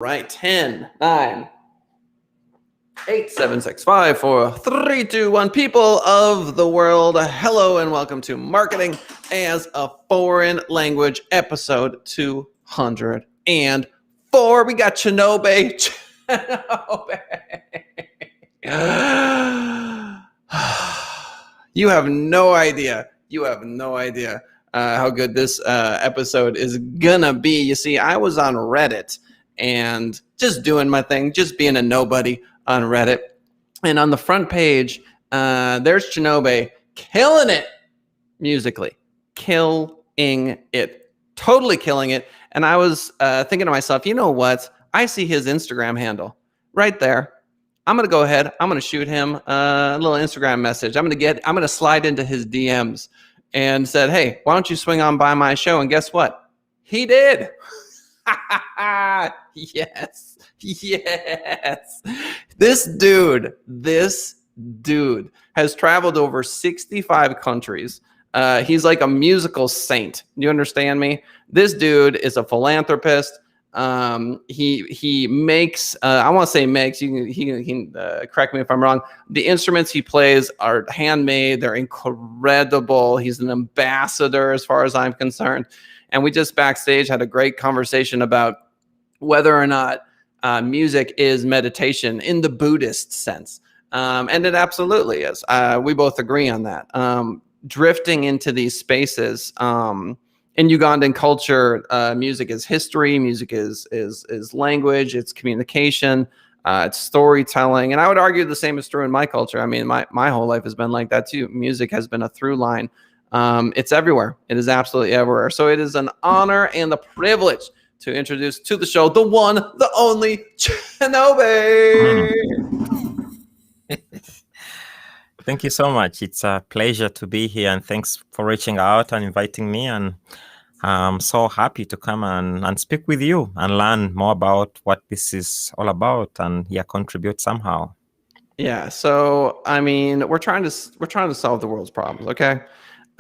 Right, 10, 9, 8, 7, 6, 5, 4, 3, 2, 1. People of the world, hello and welcome to Marketing as a Foreign Language, episode 204. We got Kinobe. You have no idea. How good this episode is gonna be. You see, I was on Reddit and just doing my thing, just being a nobody on Reddit. And on the front page, there's Kinobe killing it musically. Killing it. Totally killing it. And I was thinking to myself, you know what? I see his Instagram handle right there. I'm going to go ahead. I'm going to shoot him a little Instagram message. I'm going to slide into his DMs and said, hey, why don't you swing on by my show? And guess what? He did. Yes. This dude has traveled over 65 countries. He's like a musical saint. You understand me? This dude is a philanthropist. He makes, I want to say makes, he can correct me if I'm wrong. The instruments he plays are handmade. They're incredible. He's an ambassador as far as I'm concerned. And we just backstage had a great conversation about whether or not music is meditation in the Buddhist sense. And it absolutely is. We both agree on that. Drifting into these spaces, in Ugandan culture, music is history, music is language, it's communication, it's storytelling. And I would argue the same is true in my culture. I mean, my whole life has been like that too. Music has been a through line. It's everywhere. It is absolutely everywhere. So it is an honor and a privilege to introduce to the show the one, the only Kinobe. Thank you so much. It's a pleasure to be here, and thanks for reaching out and inviting me. And I'm so happy to come and speak with you and learn more about what this is all about and contribute somehow. Yeah. So I mean, we're trying to solve the world's problems. Okay.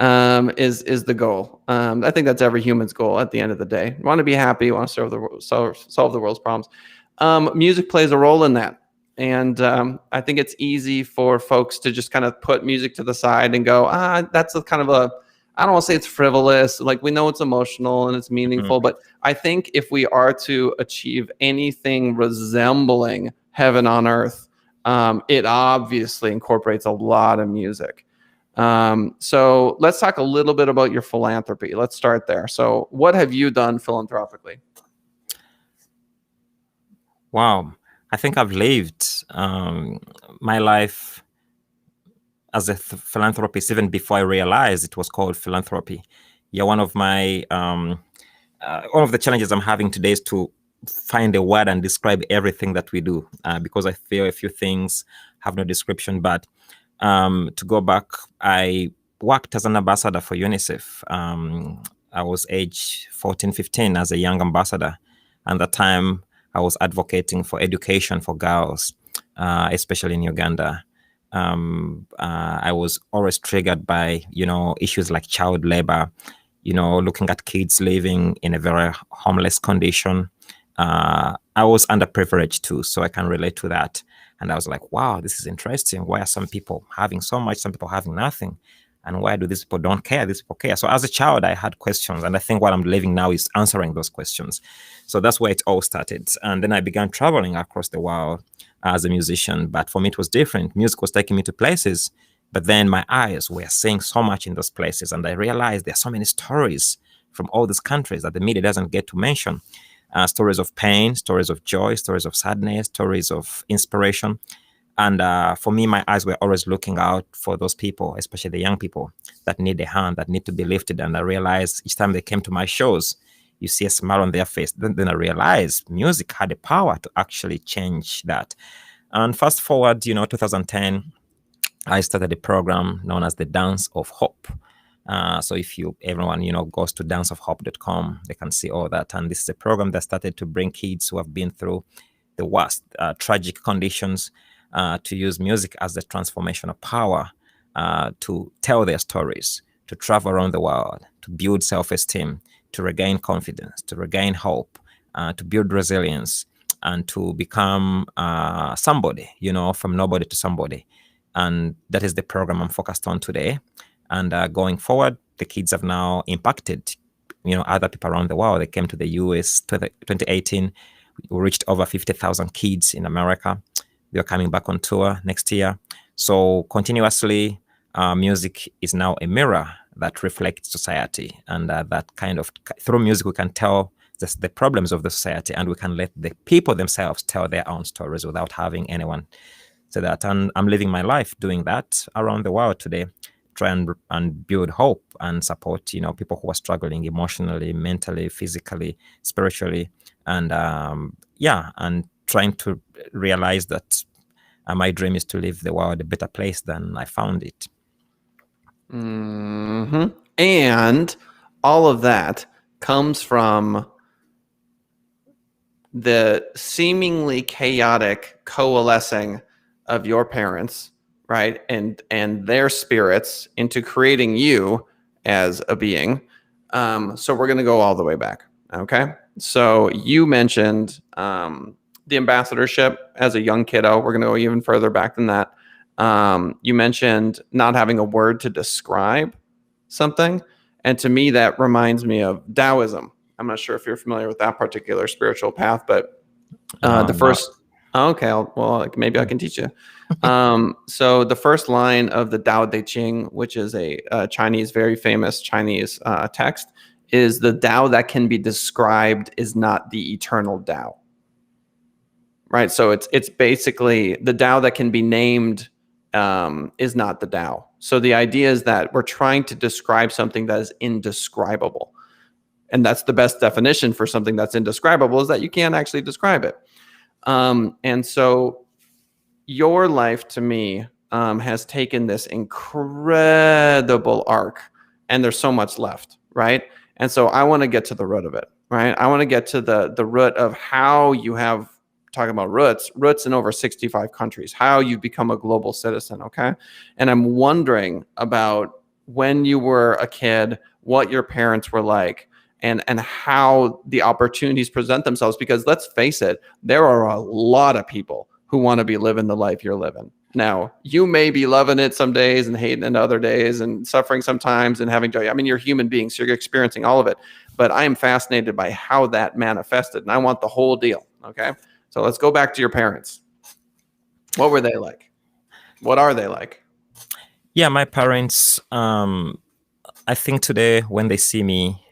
Is the goal. I think that's every human's goal at the end of the day. You want to be happy, you want to solve the world's problems. Music plays a role in that. And I think it's easy for folks to just kind of put music to the side and go, that's a kind of I don't want to say it's frivolous. Like, we know it's emotional and it's meaningful, but I think if we are to achieve anything resembling heaven on earth, it obviously incorporates a lot of music. So let's talk a little bit about your philanthropy. Let's start there. So what have you done philanthropically? Wow. I think I've lived my life as a philanthropist even before I realized it was called philanthropy. Yeah, one of the challenges I'm having today is to find a word and describe everything that we do, because I feel a few things have no description. But to go back, I worked as an ambassador for UNICEF. I was age 14, 15 as a young ambassador. And at the time, I was advocating for education for girls, especially in Uganda. I was always triggered by, issues like child labor, looking at kids living in a very homeless condition. I was underprivileged too, so I can relate to that. And I was like, wow, this is interesting. Why are some people having so much, some people having nothing? And why do these people don't care? These people care. So as a child, I had questions. And I think what I'm living now is answering those questions. So that's where it all started. And then I began traveling across the world as a musician. But for me, it was different. Music was taking me to places. But then my eyes were seeing so much in those places. And I realized there are so many stories from all these countries that the media doesn't get to mention. Stories of pain, stories of joy, stories of sadness, stories of inspiration. And for me, my eyes were always looking out for those people, especially the young people that need a hand, that need to be lifted. And I realized each time they came to my shows, you see a smile on their face. Then I realized music had the power to actually change that. And fast forward, 2010, I started a program known as the Dance of Hope. So if everyone, goes to danceofhope.com, they can see all that. And this is a program that started to bring kids who have been through the worst tragic conditions to use music as the transformational power to tell their stories, to travel around the world, to build self-esteem, to regain confidence, to regain hope, to build resilience, and to become somebody, from nobody to somebody. And that is the program I'm focused on today. And going forward, the kids have now impacted, other people around the world. They came to the US 2018. We reached over 50,000 kids in America. We are coming back on tour next year. So continuously, music is now a mirror that reflects society. And that kind of, through music, we can tell the problems of the society, and we can let the people themselves tell their own stories without having anyone say that. And I'm living my life doing that around the world today, try and build hope and support, people who are struggling emotionally, mentally, physically, spiritually, and and trying to realize that my dream is to leave the world a better place than I found it. Mm-hmm. And all of that comes from the seemingly chaotic coalescing of your parents, right? And their spirits into creating you as a being. So we're going to go all the way back. Okay. So you mentioned the ambassadorship as a young kiddo. We're going to go even further back than that. You mentioned not having a word to describe something. And to me, that reminds me of Taoism. I'm not sure if you're familiar with that particular spiritual path, but the first, okay, maybe I can teach you. So the first line of the Tao Te Ching, which is a Chinese, very famous Chinese text, is the Tao that can be described is not the eternal Tao. Right. So it's basically the Tao that can be named is not the Tao. So the idea is that we're trying to describe something that is indescribable. And that's the best definition for something that's indescribable, is that you can't actually describe it. And so your life, to me, has taken this incredible arc, and there's so much left, right? And so I want to get to the root of it, right? I want to get to the root of how you have, talking about roots in over 65 countries, how you've become a global citizen, okay? And I'm wondering about when you were a kid, what your parents were like, and how the opportunities present themselves. Because let's face it, there are a lot of people who want to be living the life you're living. Now, you may be loving it some days and hating it other days and suffering sometimes and having joy. I mean, you're a human being, so you're experiencing all of it. But I am fascinated by how that manifested, and I want the whole deal, okay? So let's go back to your parents. What were they like? What are they like? Yeah, my parents, I think today when they see me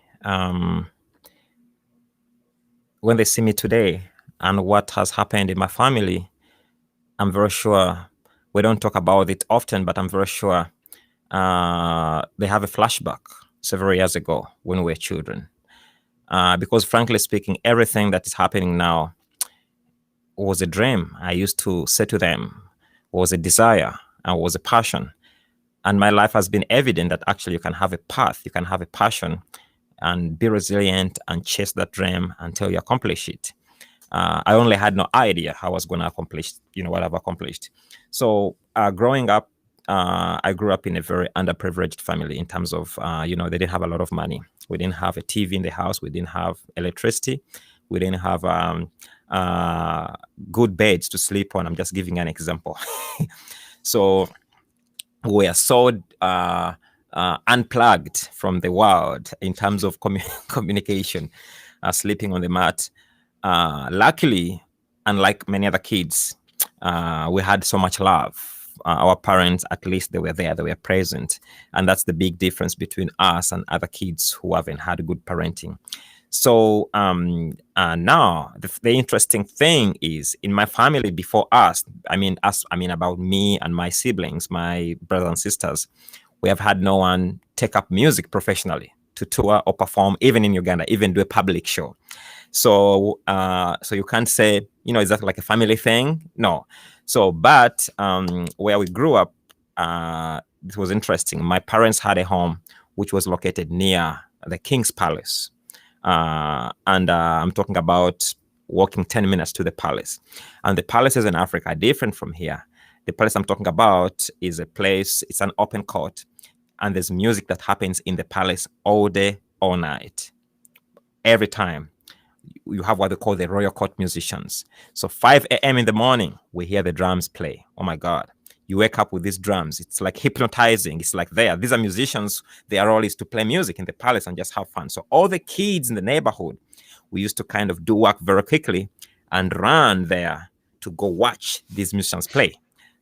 today and what has happened in my family, I'm very sure we don't talk about it often, but I'm very sure they have a flashback several years ago when we were children. Because frankly speaking, everything that is happening now was a dream. I used to say to them, was a desire and was a passion. And my life has been evident that actually you can have a path, you can have a passion and be resilient and chase that dream until you accomplish it. I only had no idea how I was going to accomplish, what I've accomplished. So growing up, I grew up in a very underprivileged family in terms of, they didn't have a lot of money. We didn't have a TV in the house. We didn't have electricity. We didn't have good beds to sleep on. I'm just giving an example. So we are so unplugged from the world in terms of communication, sleeping on the mat. Luckily, unlike many other kids, we had so much love. Our parents, at least they were there, they were present. And that's the big difference between us and other kids who haven't had good parenting. So now the interesting thing is in my family before us, about me and my siblings, my brothers and sisters, we have had no one take up music professionally to tour or perform, even in Uganda, even do a public show. So you can't say, is that like a family thing? No. So, but where we grew up, it was interesting. My parents had a home which was located near the King's Palace. And I'm talking about walking 10 minutes to the palace. And the palaces in Africa are different from here. The palace I'm talking about is a place, it's an open court. And there's music that happens in the palace all day, all night, every time. you have what they call the royal court musicians. So 5 a.m. in the morning, we hear the drums play. Oh my God. You wake up with these drums. It's like hypnotizing. It's like these are musicians. Their role is to play music in the palace and just have fun. So all the kids in the neighborhood, we used to kind of do work very quickly and run there to go watch these musicians play.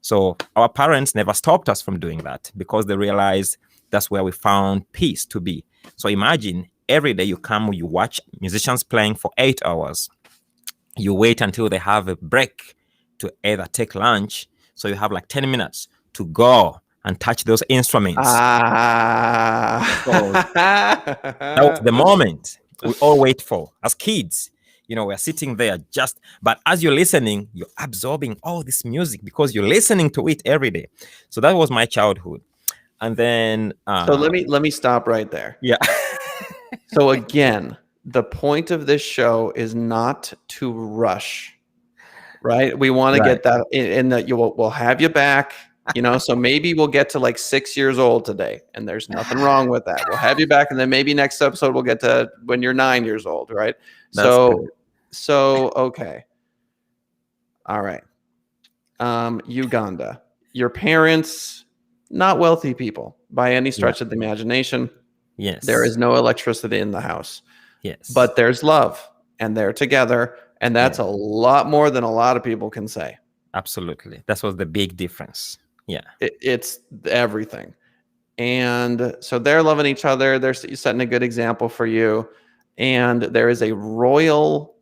So our parents never stopped us from doing that because they realized that's where we found peace to be. So imagine every day you come, you watch musicians playing for 8 hours. You wait until they have a break to either take lunch. So you have like 10 minutes to go and touch those instruments. So that was the moment we all wait for as kids. We're sitting there but as you're listening, you're absorbing all this music because you're listening to it every day. So that was my childhood. And then so let me stop right there. Yeah. So again, the point of this show is not to rush, right? We want to get that in that we'll have you back, so maybe we'll get to like 6 years old today, and there's nothing wrong with that. We'll have you back, and then maybe next episode we'll get to when you're 9 years old, right? So okay. All right. Uganda. Your parents, not wealthy people by any stretch of the imagination. Yes. There is no electricity in the house. Yes. But there's love, and they're together, and that's a lot more than a lot of people can say. Absolutely. That was the big difference. Yeah. It's everything. And so they're loving each other. They're setting a good example for you. And there is a royal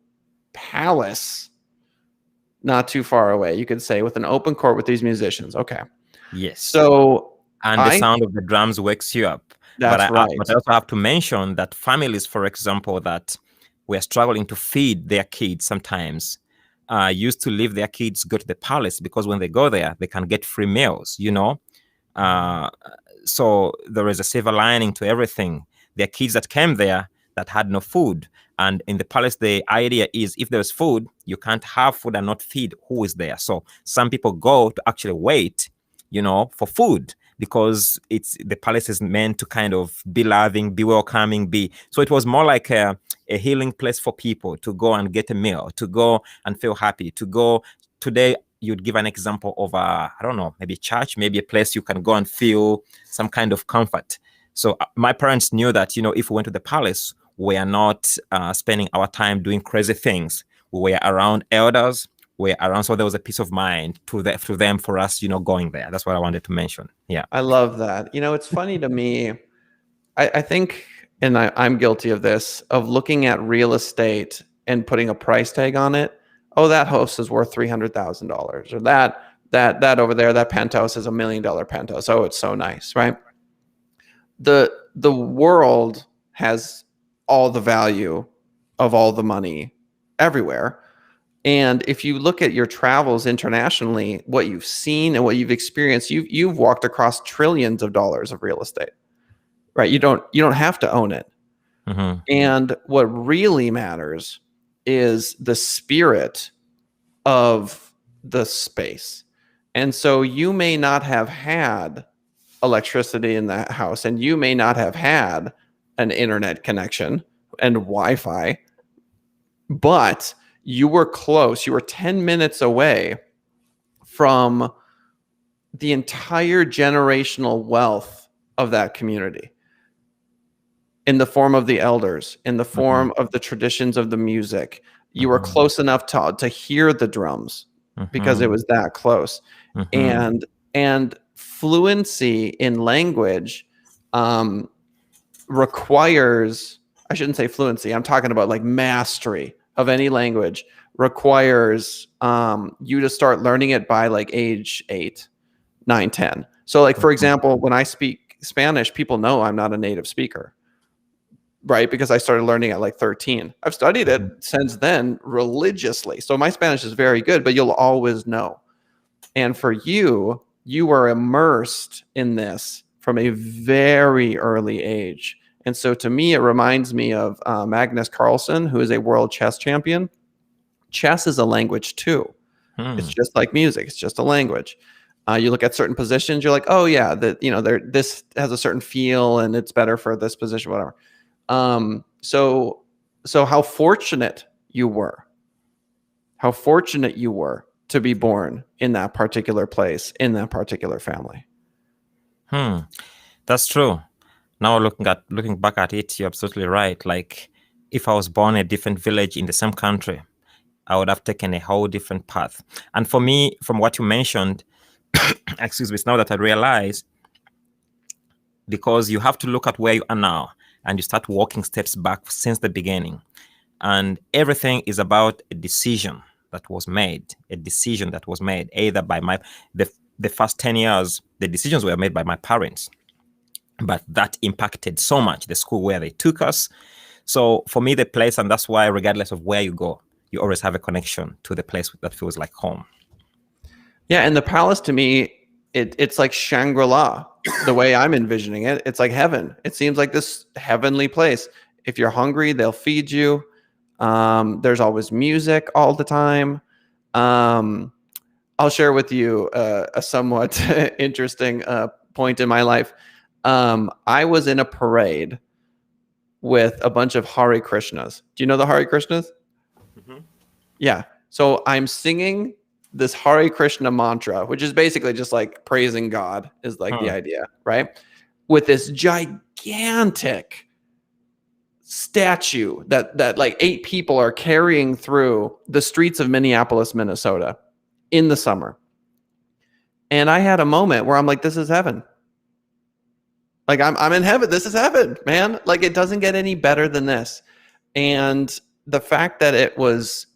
palace not too far away, you could say, with an open court with these musicians. Okay. Yes. So the sound of the drums wakes you up. That's right. But I also have to mention that families, for example, that were struggling to feed their kids sometimes used to leave their kids go to the palace because when they go there, they can get free meals, So there is a silver lining to everything. There are kids that came there that had no food. And in the palace, the idea is if there's food, you can't have food and not feed who is there. So some people go to actually wait, for food because the palace is meant to kind of be loving, be welcoming, So it was more like a healing place for people to go and get a meal, to go and feel happy, to go. Today, you'd give an example of maybe church, maybe a place you can go and feel some kind of comfort. So my parents knew that, if we went to the palace, we are not spending our time doing crazy things. We were around elders. So there was a peace of mind to them for us, going there. That's what I wanted to mention. Yeah. I love that. It's funny to me. I think, and I'm guilty of this, of looking at real estate and putting a price tag on it. Oh, that house is worth $300,000, or that over there, that penthouse is $1 million penthouse. Oh, it's so nice, right? The world has all the value of all the money everywhere. And if you look at your travels internationally, what you've seen and what you've experienced, you've walked across trillions of dollars of real estate, right? You don't have to own it. Mm-hmm. And what really matters is the spirit of the space. And so you may not have had electricity in that house, and you may not have had an internet connection and Wi-Fi, but you were close. You were 10 minutes away from the entire generational wealth of that community in the form of the elders, in the form of the traditions of the music. You were close enough to hear the drums because it was that close. And fluency in language requires, I shouldn't say fluency, I'm talking about like mastery of any language requires you to start learning it by like age 8, 9, 10. So like, for example, when I speak Spanish, people know I'm not a native speaker, right? Because I started learning at like 13. I've studied it since then religiously. So my Spanish is very good, but you'll always know. And for you, you were immersed in this from a very early age. And so to me, it reminds me of Magnus Carlsen, who is a world chess champion. Chess is a language too. It's just like music. It's just a language. You look at certain positions, you're like, oh yeah, this has a certain feel and it's better for this position, whatever. So how fortunate you were, how fortunate you were to be born in that particular place, in that particular family. That's true. Now looking back at it, you're absolutely right. Like if I was born in a different village in the same country, I would have taken a whole different path. And for me, from what you mentioned, excuse me, it's now that I realize, because you have to look at where you are now and you start walking steps back since the beginning. And everything is about a decision that was made, either by the first 10 years, the decisions were made by my parents, but that impacted so much the school where they took us. So for me, the place, and that's why regardless of where you go, you always have a connection to the place that feels like home. Yeah, and the palace to me, it's like Shangri-La, the way I'm envisioning it. It's like heaven. It seems like this heavenly place. If you're hungry, they'll feed you. There's always music all the time. I'll share with you a somewhat interesting point in my life. I was in a parade with a bunch of Hare Krishnas. Do you know the Hare Krishnas? Mm-hmm. Yeah. So I'm singing this Hare Krishna mantra, which is basically just like praising God is like the idea, right? With this gigantic statue that like 8 people are carrying through the streets of Minneapolis, Minnesota in the summer. And I had a moment where I'm like, this is heaven. Like I'm in heaven. This is heaven, man. Like it doesn't get any better than this. And the fact that it was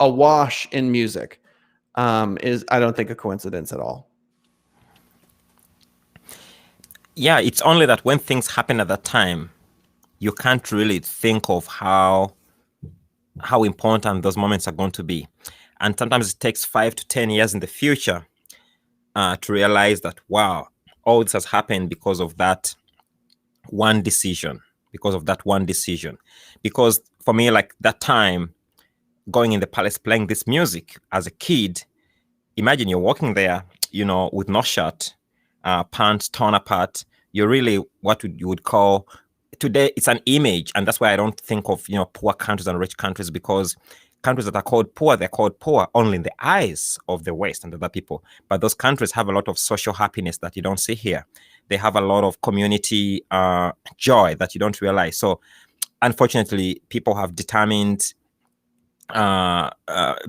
awash in music is, I don't think, a coincidence at all. Yeah, it's only that when things happen at that time, you can't really think of how important those moments are going to be. And sometimes it takes 5 to 10 years in the future to realize that, wow, all this has happened because of that one decision. Because for me, like that time, going in the palace, playing this music as a kid, imagine you're walking there, with no shirt, pants torn apart. You're really what you would call today. It's an image, and that's why I don't think of poor countries and rich countries, because countries that are called poor, they're called poor only in the eyes of the West and other people. But those countries have a lot of social happiness that you don't see here. They have a lot of community joy that you don't realize. So, unfortunately, people have determined.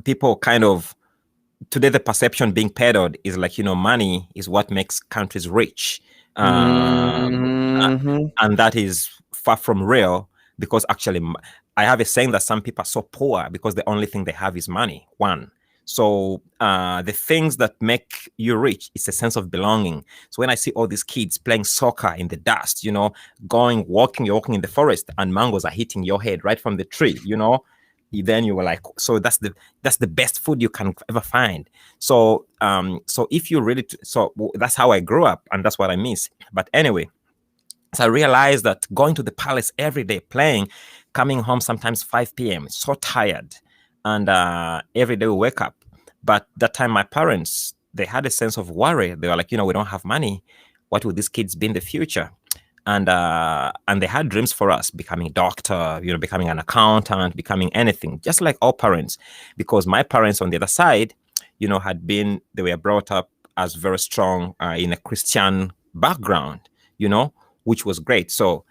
People kind of today, the perception being peddled is like, money is what makes countries rich. Mm-hmm. And that is far from real, because actually I have a saying that some people are so poor because the only thing they have is money. One. So the things that make you rich is a sense of belonging. So when I see all these kids playing soccer in the dust, walking in the forest, and mangoes are hitting your head right from the tree, then you were like, so that's the best food you can ever find. So if you really, that's how I grew up, and that's what I miss. But anyway, so I realized that going to the palace every day, playing, coming home sometimes 5 p.m., so tired, and every day we wake up. But that time, my parents, they had a sense of worry. They were like, we don't have money. What will these kids be in the future? And they had dreams for us, becoming a doctor, becoming an accountant, becoming anything, just like all parents. Because my parents on the other side, they were brought up as very strong in a Christian background, which was great. So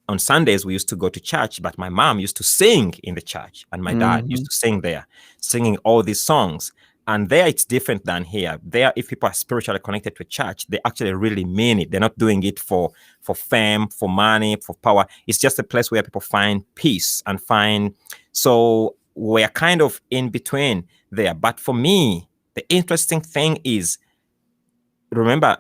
on Sundays, we used to go to church, but my mom used to sing in the church, and my dad used to sing there, singing all these songs. And there, it's different than here. There, if people are spiritually connected to a church, they actually really mean it. They're not doing it for fame, for money, for power. It's just a place where people find peace and find. So we're kind of in between there. But for me, the interesting thing is, remember,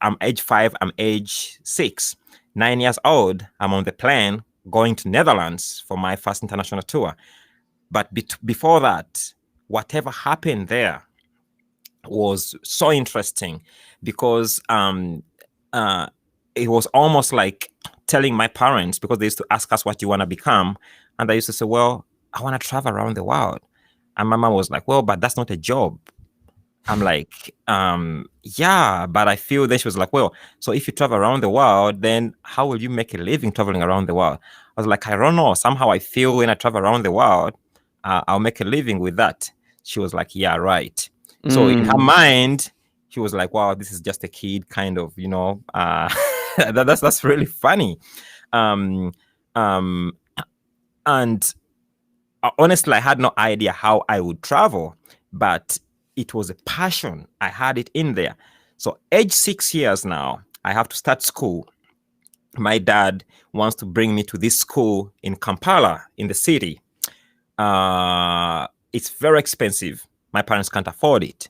I'm age 5, I'm age 6, 9 years old. I'm on the plane going to Netherlands for my first international tour. But before that, whatever happened there was so interesting, because it was almost like telling my parents, because they used to ask us, what do you want to become? And I used to say, well, I want to travel around the world. And my mom was like, well, but that's not a job. I'm like, yeah, but I feel. Then she was like, well, so if you travel around the world, then how will you make a living traveling around the world? I was like, I don't know. Somehow I feel when I travel around the world, I'll make a living with that. She was like, yeah, right. So in her mind, she was like, wow, this is just a kid kind of, that's really funny. Um, um, and honestly, I had no idea how I would travel, but it was a passion. I had it in there. So age 6 years now, I have to start school. My dad wants to bring me to this school in Kampala, in the city. It's very expensive. My parents can't afford it.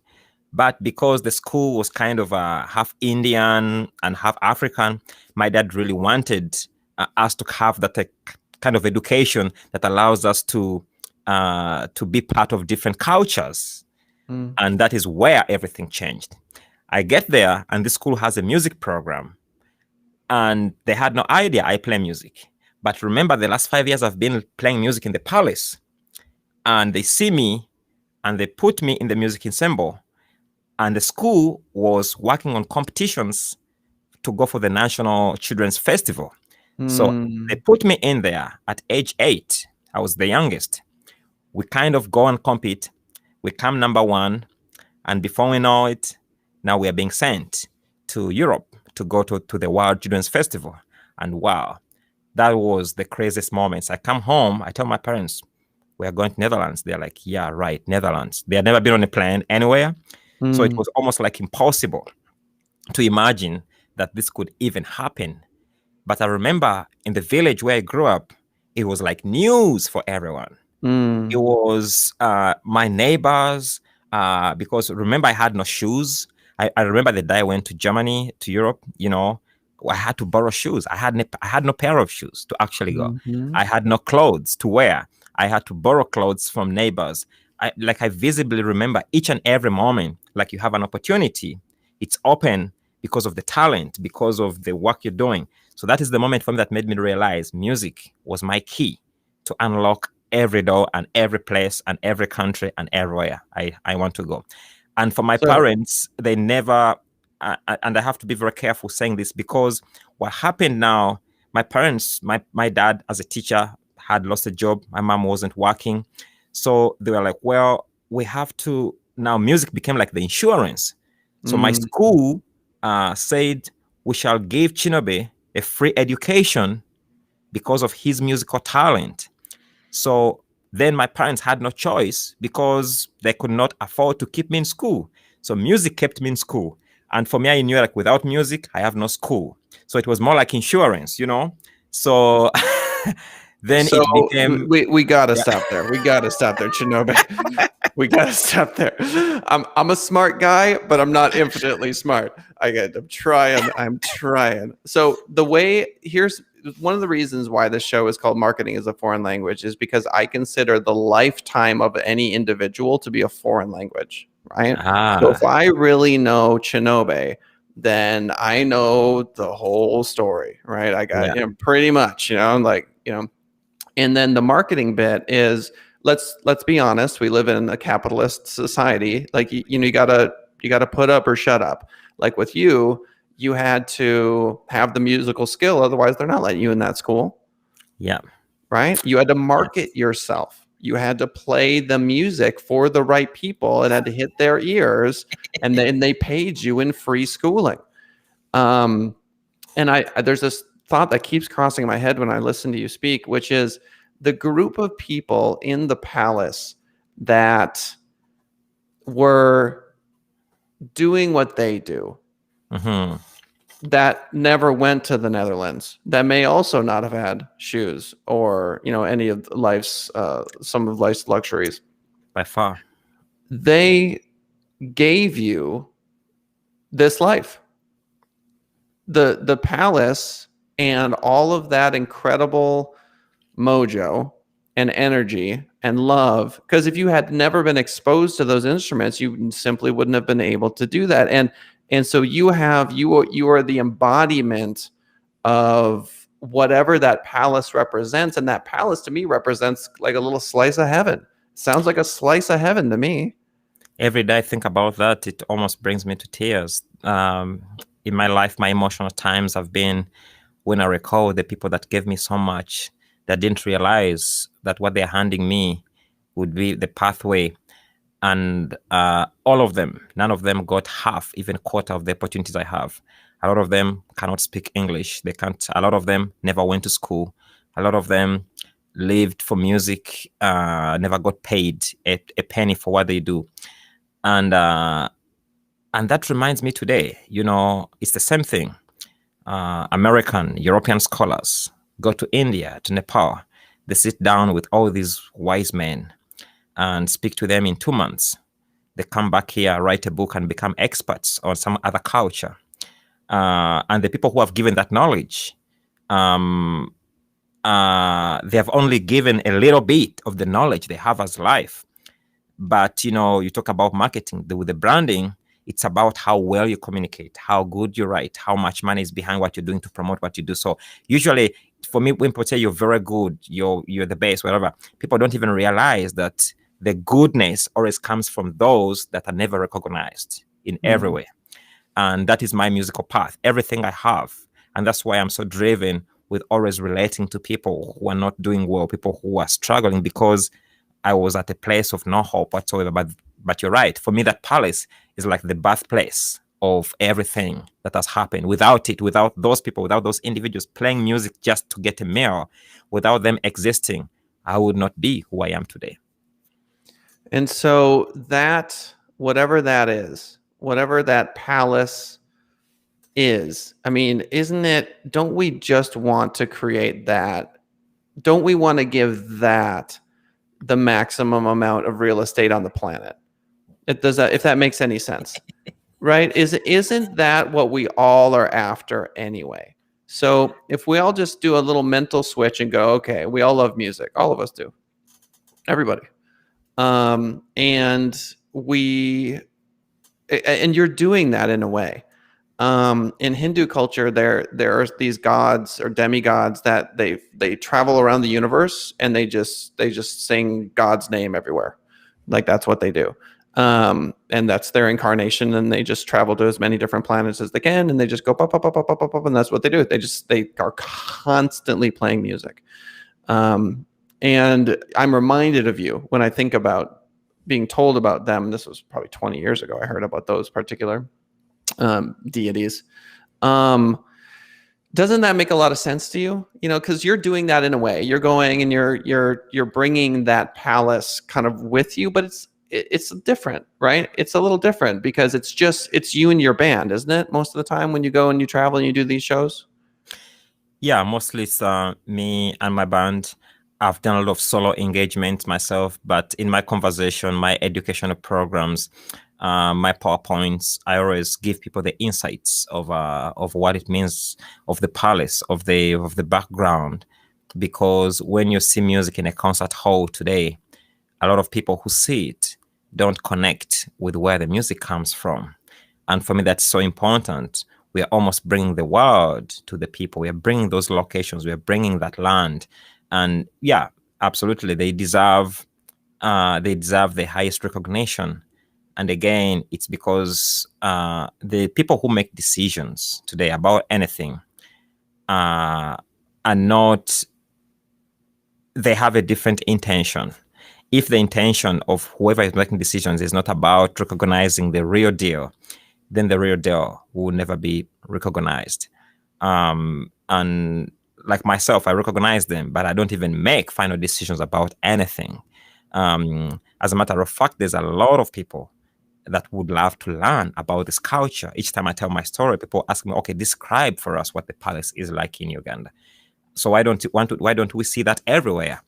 But because the school was kind of half Indian and half African, my dad really wanted us to have that kind of education that allows us to be part of different cultures. And that is where everything changed. I get there, and the school has a music program. And they had no idea I play music. But remember, the last 5 years I've been playing music in the palace. And they see me, and they put me in the music ensemble. And the school was working on competitions to go for the National Children's Festival. So they put me in there at age 8. I was the youngest. We kind of go and compete. We come number 1. And before we know it, now we are being sent to Europe to go to the World Children's Festival. And wow, that was the craziest moments. I come home, I tell my parents, we are going to Netherlands. They're like, yeah, right, Netherlands. They had never been on a plane anywhere. So it was almost like impossible to imagine that this could even happen. But I remember in the village where I grew up, it was like news for everyone. It was my neighbors, because remember I had no shoes. I remember the day I went to Germany, to Europe, I had to borrow shoes. I had no pair of shoes to actually go. I had no clothes to wear. I had to borrow clothes from neighbors. I visibly remember each and every moment, like you have an opportunity. It's open because of the talent, because of the work you're doing. So that is the moment for me that made me realize music was my key to unlock every door and every place and every country and everywhere I want to go. And for my parents, they never, and I have to be very careful saying this, because what happened now, my parents, my dad as a teacher had lost a job. My mom wasn't working. So they were like, well, we have to, now music became like the insurance. So my school said, we shall give Kinobe a free education because of his musical talent. So then my parents had no choice because they could not afford to keep me in school. So music kept me in school. And for me, I knew like without music, I have no school. So it was more like insurance, So then it became... We gotta stop there. We gotta stop there, Kinobe. We gotta stop there. I'm a smart guy, but I'm not infinitely smart. I'm trying. So here's one of the reasons why this show is called Marketing as a Foreign Language is because I consider the lifetime of any individual to be a foreign language, right? So if I really know Kinobe, then I know the whole story, right? I got pretty much, and then the marketing bit is let's be honest, we live in a capitalist society. Like you gotta put up or shut up. Like with you had to have the musical skill, otherwise they're not letting you in that school. Yeah. Right? You had to market yourself. You had to play the music for the right people. It had to hit their ears, and then they paid you in free schooling. And there's this thought that keeps crossing my head when I listen to you speak, which is the group of people in the palace that were doing what they do, that never went to the Netherlands, that may also not have had shoes or any of life's some of life's luxuries. By far, they gave you this life. The palace and all of that incredible mojo and energy and love, because if you had never been exposed to those instruments, you simply wouldn't have been able to do that. And so you are the embodiment of whatever that palace represents, and that palace to me represents like a little slice of heaven. Sounds like a slice of heaven to me. Every day I think about that, it almost brings me to tears. In my life, my emotional times have been when I recall the people that gave me so much, that didn't realize that what they're handing me would be the pathway. And all of them, none of them got half, even quarter of the opportunities I have. A lot of them cannot speak English. They can't. A lot of them never went to school. A lot of them lived for music, never got paid a penny for what they do. And that reminds me today, it's the same thing. American, European scholars go to India, to Nepal. They sit down with all these wise men and speak to them in 2 months. They come back here, write a book, and become experts on some other culture. And the people who have given that knowledge, they have only given a little bit of the knowledge they have as life. But, you talk about marketing, with the branding, it's about how well you communicate, how good you write, how much money is behind what you're doing to promote what you do. So usually, for me, when people say you're very good, you're the best, whatever, people don't even realize that the goodness always comes from those that are never recognized in every way. And that is my musical path, everything I have. And that's why I'm so driven with always relating to people who are not doing well, people who are struggling, because I was at a place of no hope whatsoever. But you're right. For me, that palace is like the birthplace of everything that has happened. Without it, without those people, without those individuals playing music just to get a meal, without them existing, I would not be who I am today. And so that, whatever that is, whatever that palace is, I mean, don't we just want to create that? Don't we want to give that the maximum amount of real estate on the planet? If that makes any sense, right? Isn't that what we all are after anyway? So if we all just do a little mental switch and go, okay, we all love music. All of us do. Everybody. And you're doing that in a way. In Hindu culture, there are these gods or demigods that they travel around the universe and they just sing God's name everywhere. Like that's what they do. And that's their incarnation, and they just travel to as many different planets as they can, and they just go pop, pop, pop, pop, pop, pop, and that's what they do. They are constantly playing music. And I'm reminded of you when I think about being told about them. This was probably 20 years ago. I heard about those particular deities. Doesn't that make a lot of sense to you? Because you're doing that in a way. You're going and you're bringing that palace kind of with you, but it's different, right? It's a little different because it's you and your band, isn't it? Most of the time when you go and you travel and you do these shows. Yeah, mostly it's me and my band. I've done a lot of solo engagement myself, but in my conversation, my educational programs, my PowerPoints, I always give people the insights of what it means, of the palace, of the background. Because when you see music in a concert hall today, a lot of people who see it don't connect with where the music comes from. And for me, that's so important. We are almost bringing the world to the people. We are bringing those locations. We are bringing that land. And yeah, absolutely, they deserve the highest recognition. And again, it's because the people who make decisions today about anything are not. They have a different intention. If the intention of whoever is making decisions is not about recognizing the real deal, then the real deal will never be recognized. And like myself, I recognize them, but I don't even make final decisions about anything. As a matter of fact, there's a lot of people that would love to learn about this culture. Each time I tell my story, people ask me, okay, describe for us what the palace is like in Uganda. So why don't we see that everywhere?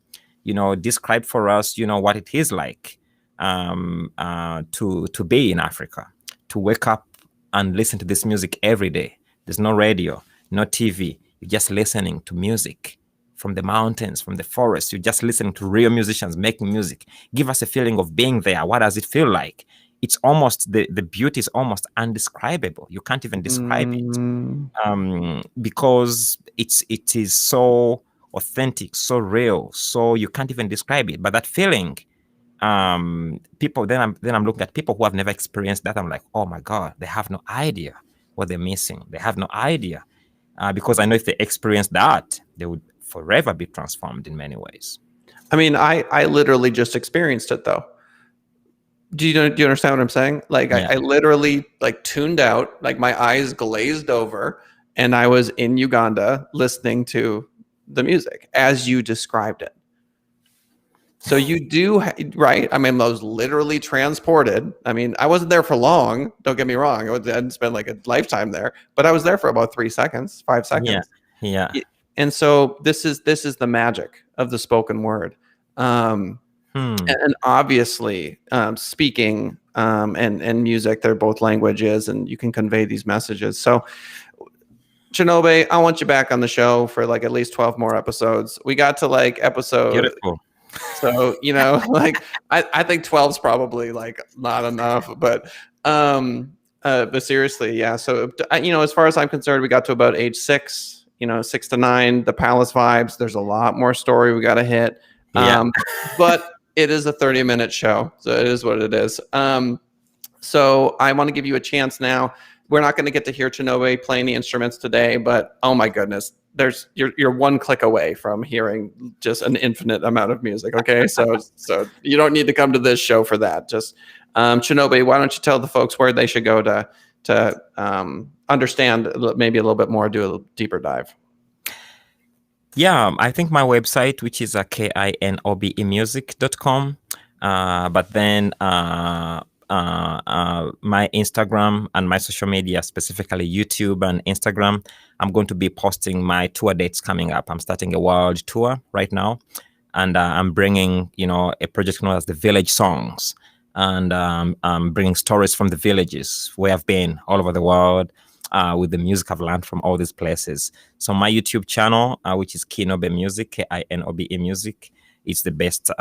Describe for us, what it is like to be in Africa, to wake up and listen to this music every day. There's no radio, no TV. You're just listening to music from the mountains, from the forest. You're just listening to real musicians making music. Give us a feeling of being there. What does it feel like? It's almost, the beauty is almost undescribable. You can't even describe it because it is so authentic, so real, so you can't even describe it. But that feeling, people, then I'm looking at people who have never experienced that. I'm like, oh my God, they have no idea what they're missing. They have no idea because I know if they experienced that, they would forever be transformed in many ways. I mean, I literally just experienced it though. Do you understand what I'm saying? Like Yeah. I literally like tuned out, like my eyes glazed over, and I was in Uganda listening to the music as you described it. So you do, right? I mean, I was literally transported. I mean, I wasn't there for long. Don't get me wrong. I didn't spend like a lifetime there, but I was there for about 3 seconds, 5 Yeah. seconds. Yeah. And so this is the magic of the spoken word. And obviously, speaking and music, they're both languages, and you can convey these messages. So, Kinobe, I want you back on the show for like at least 12 more episodes. We got to like episode. Beautiful. So, like I think 12 is probably like not enough, but seriously, yeah. So, as far as I'm concerned, we got to about age 6, 6 to 9, the palace vibes. There's a lot more story we got to hit. Yeah. But it is a 30-minute show, so it is what it is. So I want to give you a chance now. We're not going to get to hear Kinobe playing the instruments today, but oh my goodness, you're one click away from hearing just an infinite amount of music. Okay, so you don't need to come to this show for that. Just Kinobe, why don't you tell the folks where they should go to understand maybe a little bit more, do a little deeper dive. Yeah, I think my website, which is kinobemusic.com, but then my Instagram and my social media, specifically YouTube and Instagram, I'm going to be posting my tour dates coming up. I'm starting a world tour right now, and I'm bringing, a project known as the Village Songs, and I'm bringing stories from the villages where I've been all over the world. With the music I've learned from all these places. So my YouTube channel, which is Kinobe Music, Kinobe Music, is the best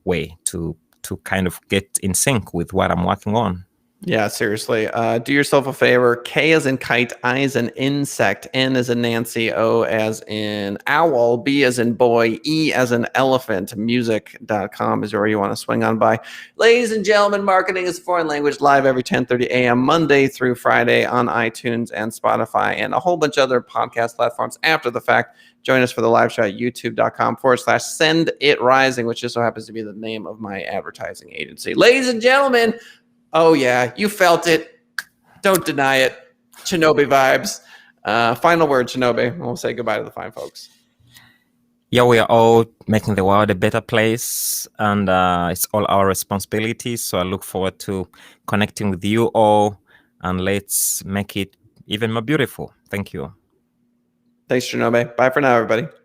way to kind of get in sync with what I'm working on. Yeah, seriously. Do yourself a favor. K as in kite, I as in insect, N as in Nancy, O as in owl, B as in boy, E as in elephant. Music.com is where you want to swing on by. Ladies and gentlemen, Marketing is a Foreign Language, live every 10:30 a.m. Monday through Friday on iTunes and Spotify and a whole bunch of other podcast platforms after the fact. Join us for the live show at youtube.com/Send It Rising, which just so happens to be the name of my advertising agency. Ladies and gentlemen, oh yeah, you felt it. Don't deny it. Kinobe vibes. Final word, Kinobe. We'll say goodbye to the fine folks. Yeah, we are all making the world a better place, and it's all our responsibility. So I look forward to connecting with you all, and let's make it even more beautiful. Thank you. Thanks, Kinobe. Bye for now, everybody.